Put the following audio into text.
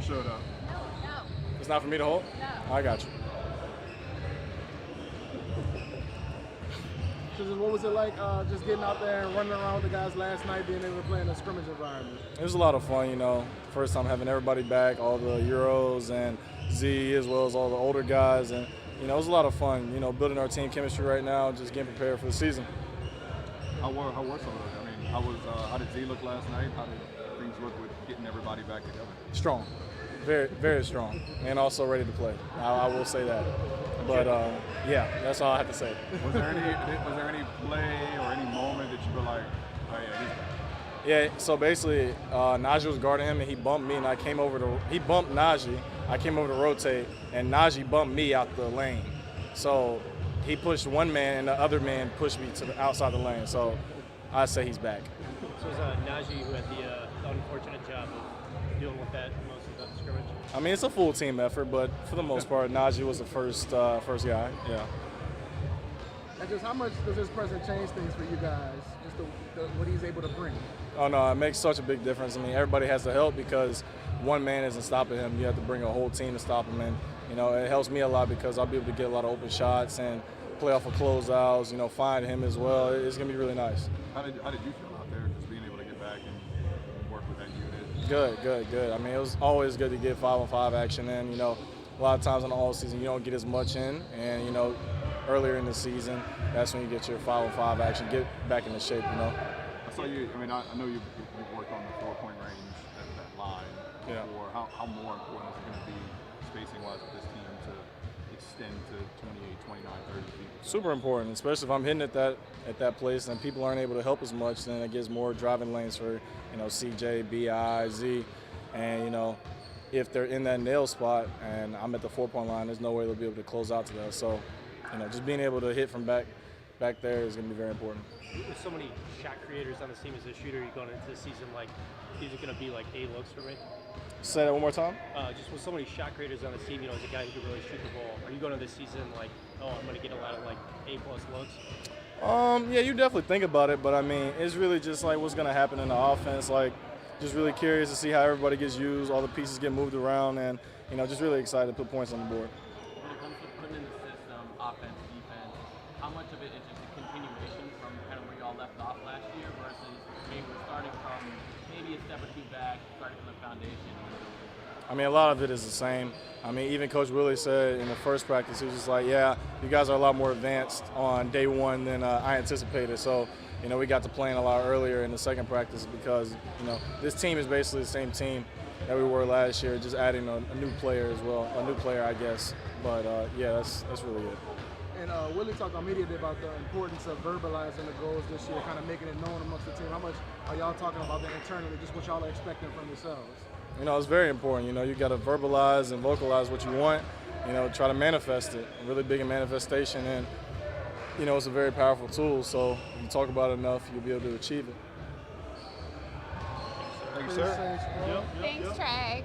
showed up. No. It's not for me to hold? No. I got you. So just what was it like just getting out there and running around with the guys last night, being able to play in a scrimmage environment? It was a lot of fun, you know. First time having everybody back, all the Euros and Z, as well as all the older guys. And, you know, it was a lot of fun, you know, building our team chemistry right now, just getting prepared for the season. How were some of those? I mean, how did Z look last night? How did things look with getting everybody back together? Strong. Very, very strong. And also ready to play. I will say that. But, yeah, that's all I have to say. Was there any play or any moment that you were like, oh, yeah, he's back? Yeah, so basically, Najee was guarding him, and he bumped me, and I came over to – he bumped Najee. I came over to rotate, and Najee bumped me out the lane. So he pushed one man, and the other man pushed me to the outside the lane. So I say he's back. So it was Najee who had the unfortunate job of dealing with that most of the scrimmage? I mean, it's a full team effort, but for the most part, Najee was the first guy. Yeah. And just how much does this present change things for you guys? Just what he's able to bring? Oh, no, it makes such a big difference. I mean, everybody has to help because one man isn't stopping him. You have to bring a whole team to stop him. And, you know, it helps me a lot because I'll be able to get a lot of open shots and play off of closeouts, you know, find him as well. It's going to be really nice. How did you feel out there just being able to get back and work with that unit? Good. I mean, it was always good to get 5-on-5 action in. You know, a lot of times in the all season you don't get as much in. And, you know, earlier in the season, that's when you get your 5-on-5 action, get back into shape, you know. I saw you, I mean, I know you've worked on the 4-point range at that line before. How more important is it going to be spacing-wise with this team to extend to 28, 29, 30 feet? Super important, especially if I'm hitting at that place and people aren't able to help as much, then it gives more driving lanes for, you know, CJ, BI, Z. And, you know, if they're in that nail spot and I'm at the 4-point line, there's no way they'll be able to close out to that. So, you know, just being able to hit from back there is going to be very important. With so many shot creators on the team as a shooter, you're going into the season like, these are going to be like A looks for me? Say that one more time? Just with so many shot creators on the team, you know, as a guy who can really shoot the ball, are you going into this season like, oh, I'm going to get a lot of like A-plus looks? Yeah, you definitely think about it, but I mean, it's really just like what's going to happen in the offense. Like, just really curious to see how everybody gets used, all the pieces get moved around, and, you know, just really excited to put points on the board. When it comes to putting in the system, offense, defense, how much of it is just a continuation from kind of where y'all left off last year versus maybe we're starting from maybe a step or two back, starting from the foundation? I mean, a lot of it is the same. I mean, even Coach Willie said in the first practice, he was just like, yeah, you guys are a lot more advanced on day one than I anticipated. So, you know, we got to playing a lot earlier in the second practice because, you know, this team is basically the same team that we were last year, just adding a new player as well, a new player, I guess. But, yeah, that's really it. And Willie talked on media day about the importance of verbalizing the goals this year, kind of making it known amongst the team. How much are y'all talking about that internally, just what y'all are expecting from yourselves? You know, it's very important. You know, you got to verbalize and vocalize what you want, you know, try to manifest it. Really big in manifestation, and, you know, it's a very powerful tool. So if you talk about it enough, you'll be able to achieve it. Thank you, sir. Thanks, Thanks, Trey.